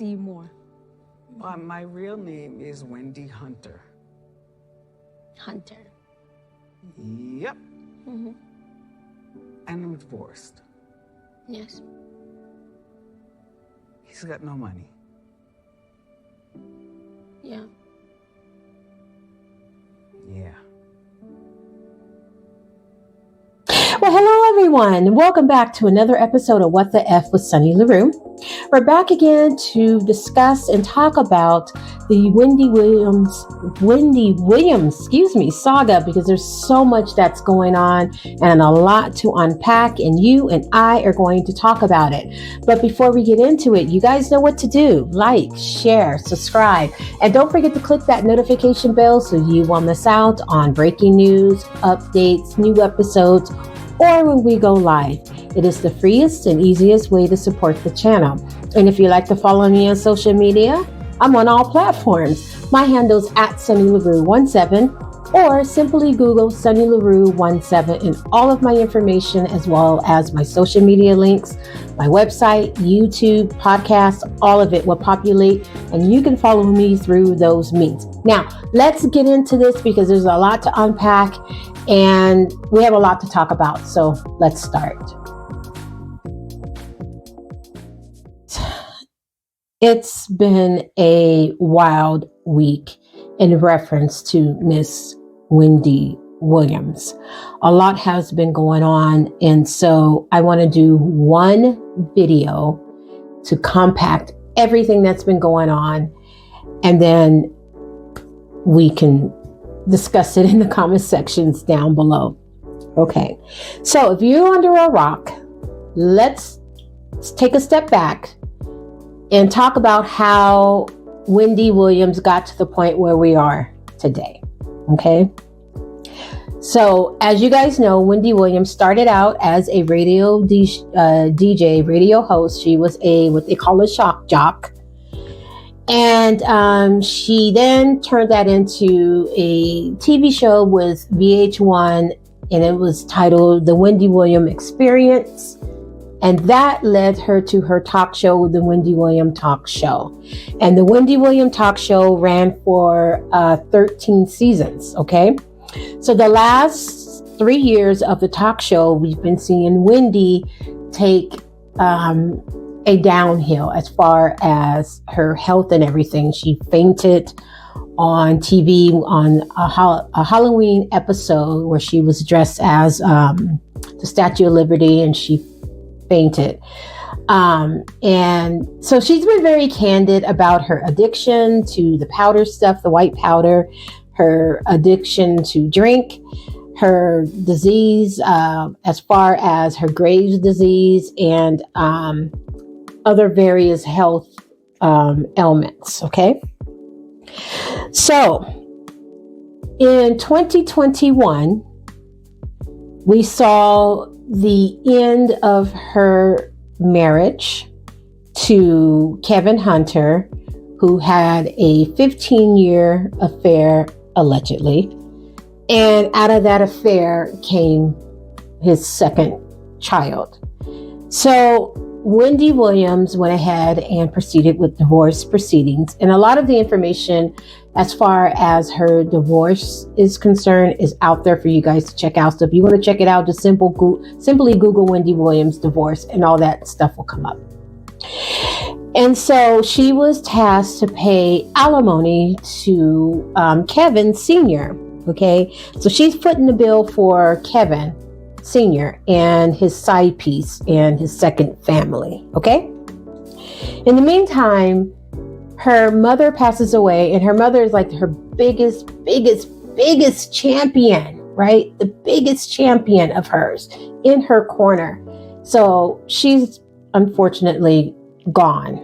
see you more? My real name is Wendy Hunter. Hunter. Yep. Mm-hmm. And I'm divorced. Yes. He's got no money. Yeah. Yeah. Well, hello everyone. Welcome back to another episode of What the F with Sunny LaRue. We're back again to discuss and talk about the Wendy Williams, saga, because there's so much that's going on and a lot to unpack, and you and I are going to talk about it. But before we get into it, you guys know what to do. Like, share, subscribe, and don't forget to click that notification bell so you won't miss out on breaking news, updates, new episodes, or when we go live. It is the freest and easiest way to support the channel. And if you like to follow me on social media, I'm on all platforms. My handle's at Sunny LaRue 17, or simply Google Sunny LaRue 17, and all of my information, as well as my social media links, my website, YouTube, podcast, all of it will populate, and you can follow me through those means. Now, let's get into this because there's a lot to unpack and we have a lot to talk about. So let's start. It's been a wild week in reference to Miss Wendy Williams. A lot has been going on, and so I want to do one video to compact everything that's been going on, and then we can discuss it in the comment sections down below. Okay, so if you're under a rock, let's take a step back and talk about how Wendy Williams got to the point where we are today. Okay. So as you guys know, Wendy Williams started out as a radio DJ, radio host. She was what they call a shock jock. And she then turned that into a TV show with VH1, and it was titled The Wendy Williams Experience. And that led her to her talk show, The Wendy Williams Talk Show. And The Wendy Williams Talk Show ran for 13 seasons, okay? So the last 3 years of the talk show, we've been seeing Wendy take a downhill as far as her health and everything. She fainted on TV on a Halloween episode where she was dressed as the Statue of Liberty, and she fainted. And so she's been very candid about her addiction to the powder stuff, the white powder, her addiction to drink, her disease, as far as her Graves' disease, and other various health ailments. Okay. So in 2021, we saw the end of her marriage to Kevin Hunter, who had a 15-year affair, allegedly. And out of that affair came his second child. So Wendy Williams went ahead and proceeded with divorce proceedings. And a lot of the information as far as her divorce is concerned is out there for you guys to check out. So if you want to check it out, just simply Google Wendy Williams divorce and all that stuff will come up. And so she was tasked to pay alimony to Kevin Sr. Okay, so she's footing the bill for Kevin Sr. and his side piece and his second family. Okay. In the meantime, her mother passes away, and her mother is like her biggest champion, right? The biggest champion of hers in her corner. So she's unfortunately gone.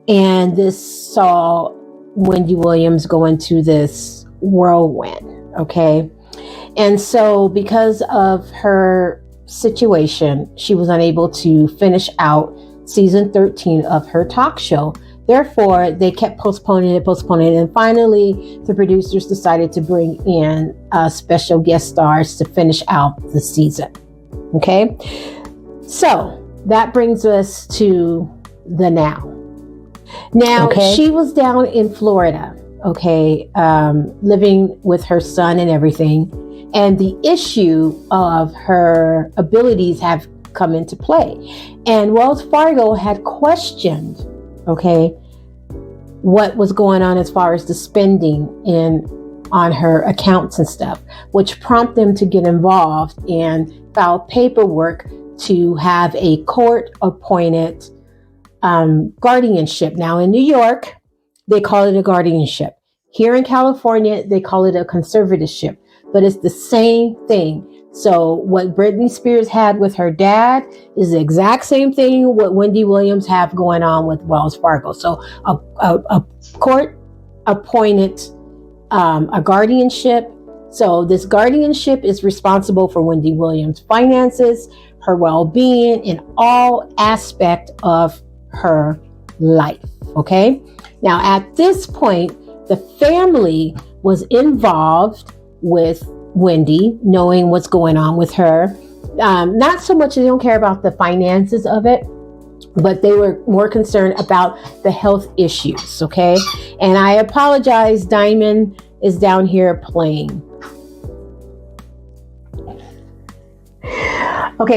And this saw Wendy Williams go into this whirlwind. Okay. And so because of her situation, she was unable to finish out season 13 of her talk show. Therefore, they kept postponing it. And finally, the producers decided to bring in special guest stars to finish out the season. Okay. So that brings us to the now. Now, she was down in Florida, living with her son and everything. And the issue of her abilities have come into play. And Wells Fargo had questioned, what was going on as far as the spending on her accounts and stuff, which prompted them to get involved and file paperwork to have a court-appointed guardianship. Now, in New York, they call it a guardianship. Here in California, they call it a conservatorship, but it's the same thing. So what Britney Spears had with her dad is the exact same thing what Wendy Williams have going on with Wells Fargo. So a court-appointed a guardianship. So this guardianship is responsible for Wendy Williams' finances, her well-being, in all aspect of her life. Now, at this point, the family was involved with Wendy, knowing what's going on with her. Not so much they don't care about the finances of it, but they were more concerned about the health issues. And I apologize, Diamond is down here playing.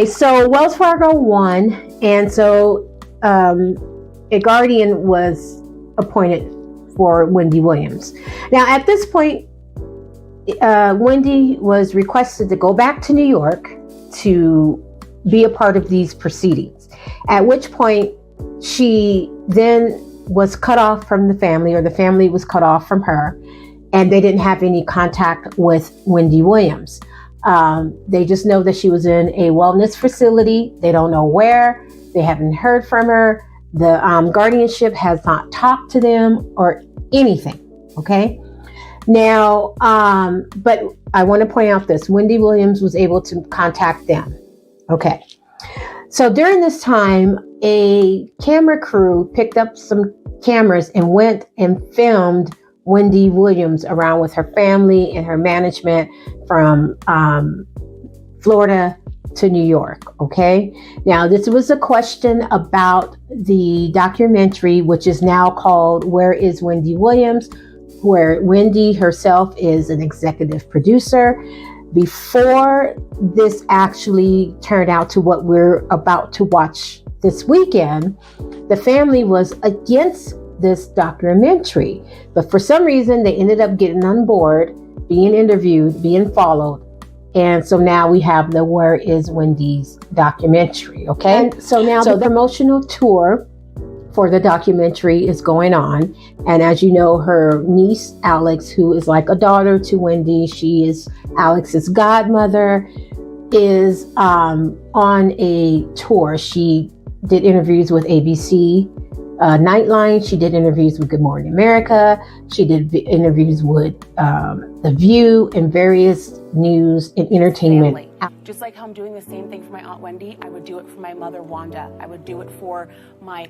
So Wells Fargo won, and so a guardian was appointed for Wendy Williams. Now, at this point, Wendy was requested to go back to New York to be a part of these proceedings, at which point she then was cut off from the family, or the family was cut off from her, and they didn't have any contact with Wendy Williams. They just know that she was in a wellness facility. They don't know where. They haven't heard from her. The guardianship has not talked to them or anything. Now, but I want to point out this. Wendy Williams was able to contact them. So during this time, a camera crew picked up some cameras and went and filmed Wendy Williams around with her family and her management from Florida to New York. Now, this was a question about the documentary, which is now called Where is Wendy Williams?, where Wendy herself is an executive producer. Before this actually turned out to what we're about to watch this weekend, the family was against this documentary, but for some reason they ended up getting on board, being interviewed, being followed, and so now we have the Where is Wendy's documentary. And so now the promotional tour for the documentary is going on, and as you know, her niece Alex, who is like a daughter to Wendy, she is Alex's godmother, is on a tour. She did interviews with ABC Nightline. She did interviews with Good Morning America. She did interviews with The View and various news and entertainment. Family. Just like how I'm doing the same thing for my Aunt Wendy, I would do it for my mother Wanda. I would do it for my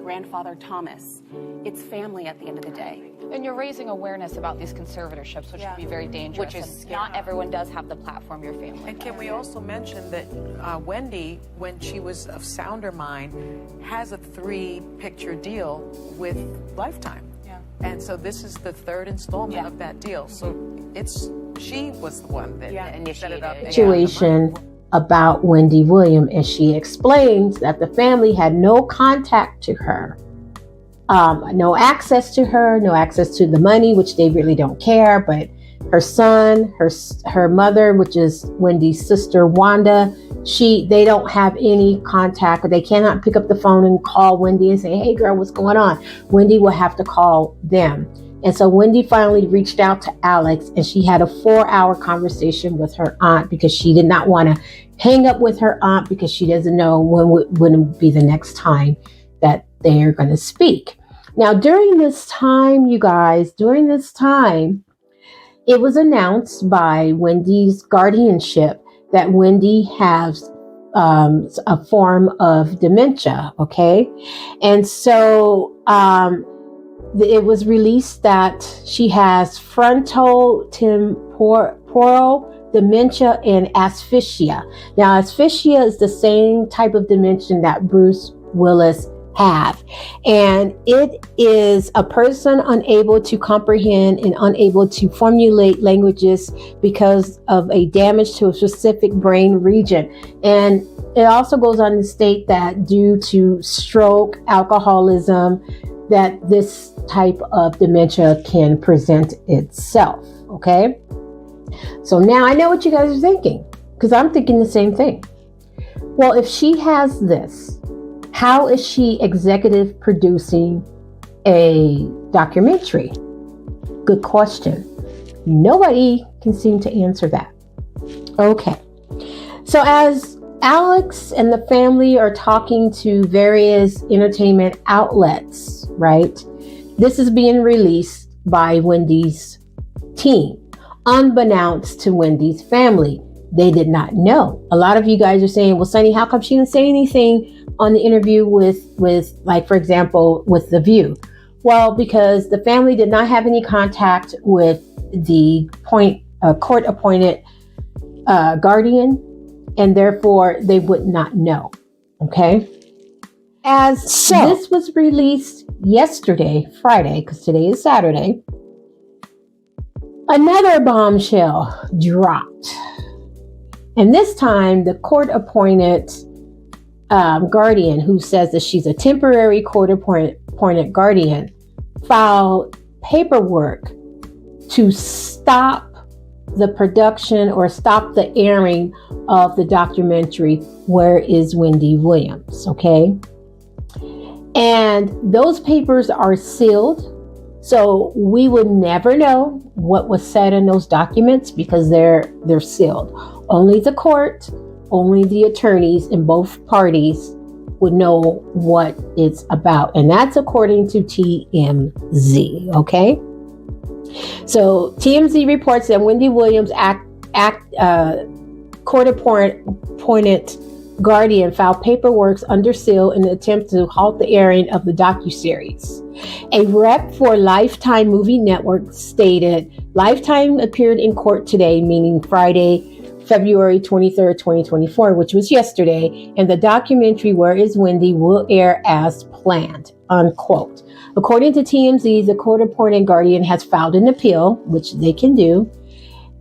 grandfather Thomas. It's family at the end of the day. And you're raising awareness about these conservatorships, which can be very dangerous. Which is not everyone does have the platform your family. And can we also mention that Wendy, when she was of sounder mind, has a 3-picture deal with Lifetime. And so this is the 3rd installment of that deal. So she was the one that set it up. Situation about Wendy Williams, and she explains that the family had no contact to her, no access to her, no access to the money, which they really don't care, but her son, her mother, which is Wendy's sister Wanda, they don't have any contact, or they cannot pick up the phone and call Wendy and say, hey girl, what's going on? Wendy will have to call them. And so Wendy finally reached out to Alex, and she had a 4-hour conversation with her aunt, because she did not want to hang up with her aunt, because she doesn't know when would be the next time that they are going to speak. Now, during this time, you guys, it was announced by Wendy's guardianship that Wendy has a form of dementia, And so it was released that she has frontotemporal dementia and asphyxia. Now, asphyxia is the same type of dementia that Bruce Willis have. And it is a person unable to comprehend and unable to formulate languages because of a damage to a specific brain region. And it also goes on to state that due to stroke, alcoholism, that this type of dementia can present itself. Okay. So now I know what you guys are thinking, because I'm thinking the same thing. Well, if she has this, how is she executive producing a documentary? Good question. Nobody can seem to answer that. Okay. So as Alex and the family are talking to various entertainment outlets, right? This is being released by Wendy's team, unbeknownst to Wendy's family. They did not know. A lot of you guys are saying, well, Sunny, how come she didn't say anything on the interview with like, for example, with The View? Well, because the family did not have any contact with the court-appointed guardian, and therefore they would not know. Okay. This was released yesterday, Friday, because today is Saturday, another bombshell dropped. And this time, the court-appointed guardian, who says that she's a temporary court-appointed guardian, filed paperwork to stop the production or stop the airing of the documentary, Where is Wendy Williams? Okay. And those papers are sealed. So we would never know what was said in those documents because they're sealed. Only the court, only the attorneys in both parties would know what it's about. And that's according to TMZ, okay? So TMZ reports that Wendy Williams, court-appointed guardian, filed paperwork under seal in an attempt to halt the airing of the docuseries. A rep for Lifetime Movie Network stated, Lifetime appeared in court today, meaning Friday, February 23rd, 2024, which was yesterday, and the documentary Where is Wendy will air as planned, unquote. According to TMZ, the court-appointed guardian has filed an appeal, which they can do.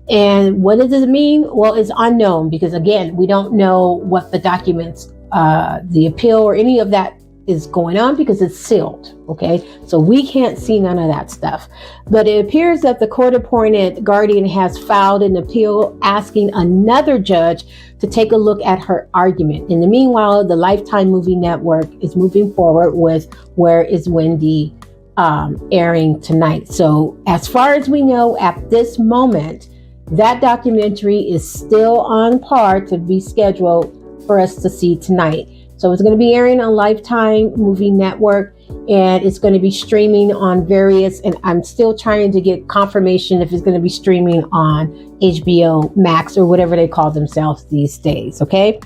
And what does it mean? Well, it's unknown because, again, we don't know what the documents, the appeal or any of that is going on because it's sealed, okay? So we can't see none of that stuff. But it appears that the court-appointed guardian has filed an appeal asking another judge to take a look at her argument. In the meanwhile, the Lifetime Movie Network is moving forward with Where is Wendy airing tonight. So as far as we know at this moment, that documentary is still on par to be scheduled for us to see tonight. So it's going to be airing on Lifetime Movie Network, and it's going to be streaming on various, and I'm still trying to get confirmation if it's going to be streaming on HBO Max or whatever they call themselves these days. Okay.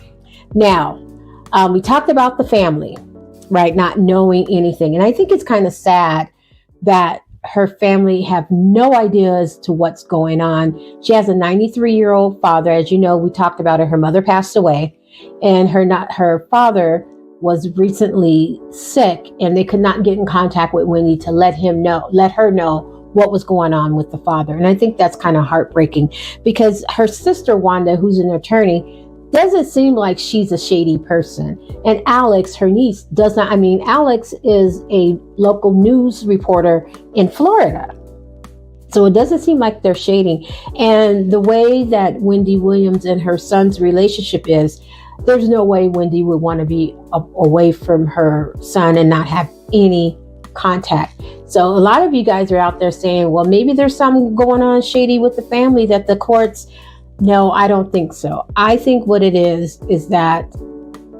Now, we talked about the family, right? Not knowing anything. And I think it's kind of sad that her family have no idea as to what's going on. She has a 93-year-old father. As you know, we talked about it. Her mother passed away. And her father was recently sick, and they could not get in contact with Wendy to let her know what was going on with the father. And I think that's kind of heartbreaking because her sister Wanda, who's an attorney, doesn't seem like she's a shady person. And Alex, her niece, does not. I mean, Alex is a local news reporter in Florida. So it doesn't seem like they're shading. And the way that Wendy Williams and her son's relationship is, there's no way Wendy would want to be away from her son and not have any contact. So a lot of you guys are out there saying, well, maybe there's something going on shady with the family that the courts. No, I don't think so. I think what it is that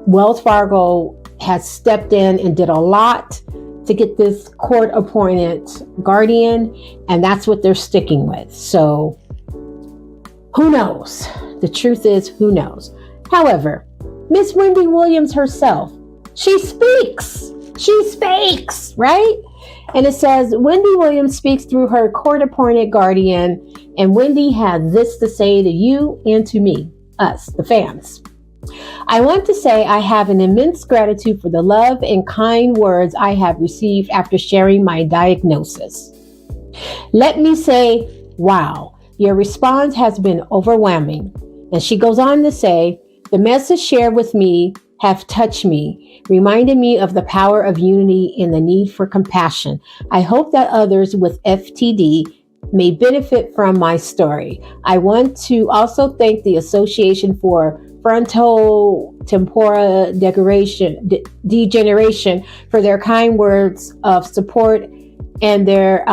Wells Fargo has stepped in and did a lot to get this court-appointed guardian, and that's what they're sticking with. So who knows? The truth is, who knows? However, Miss Wendy Williams herself, she speaks, right? And it says, Wendy Williams speaks through her court-appointed guardian, and Wendy had this to say to you and to me, us, the fans. I want to say I have an immense gratitude for the love and kind words I have received after sharing my diagnosis. Let me say, wow, your response has been overwhelming. And she goes on to say, the message shared with me have touched me, reminded me of the power of unity and the need for compassion. I hope that others with FTD may benefit from my story. I want to also thank the Association for Frontotemporal Degeneration for their kind words of support and their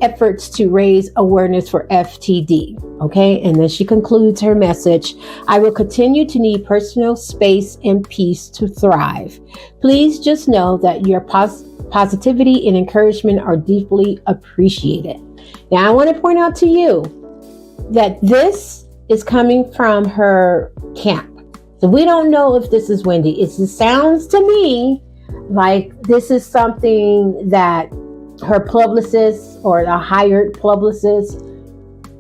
efforts to raise awareness for FTD. Okay, and then she concludes her message. I will continue to need personal space and peace to thrive. Please just know that your positivity and encouragement are deeply appreciated. Now, I want to point out to you that this is coming from her camp. So we don't know if this is Wendy. It sounds to me like this is something that her publicist or the hired publicist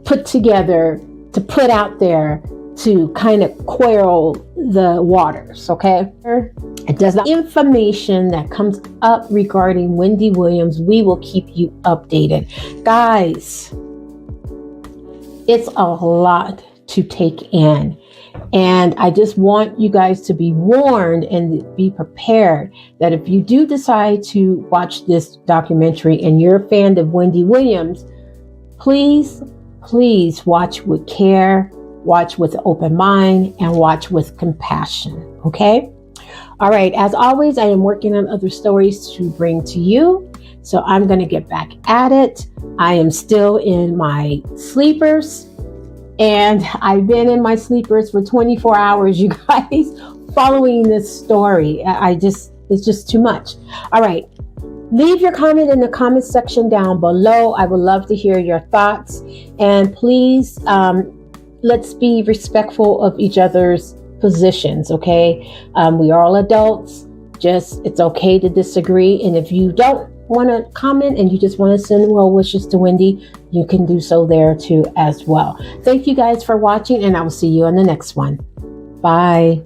put together to put out there to kind of quell the waters, okay? It does not. Information that comes up regarding Wendy Williams, we will keep you updated. Guys, it's a lot to take in. And I just want you guys to be warned and be prepared that if you do decide to watch this documentary and you're a fan of Wendy Williams, please watch with care, watch with an open mind, and watch with compassion, okay? All right, as always, I am working on other stories to bring to you, so I'm going to get back at it. I am still in my sleepers, and I've been in my sleepers for 24 hours, you guys, following this story. It's just too much. All right. Leave your comment in the comment section down below. I would love to hear your thoughts. And please, let's be respectful of each other's positions, okay? We are all adults. It's okay to disagree. And if you don't want to comment and you just want to send well wishes to Wendy, you can do so there too as well. Thank you guys for watching, and I will see you on the next one. Bye.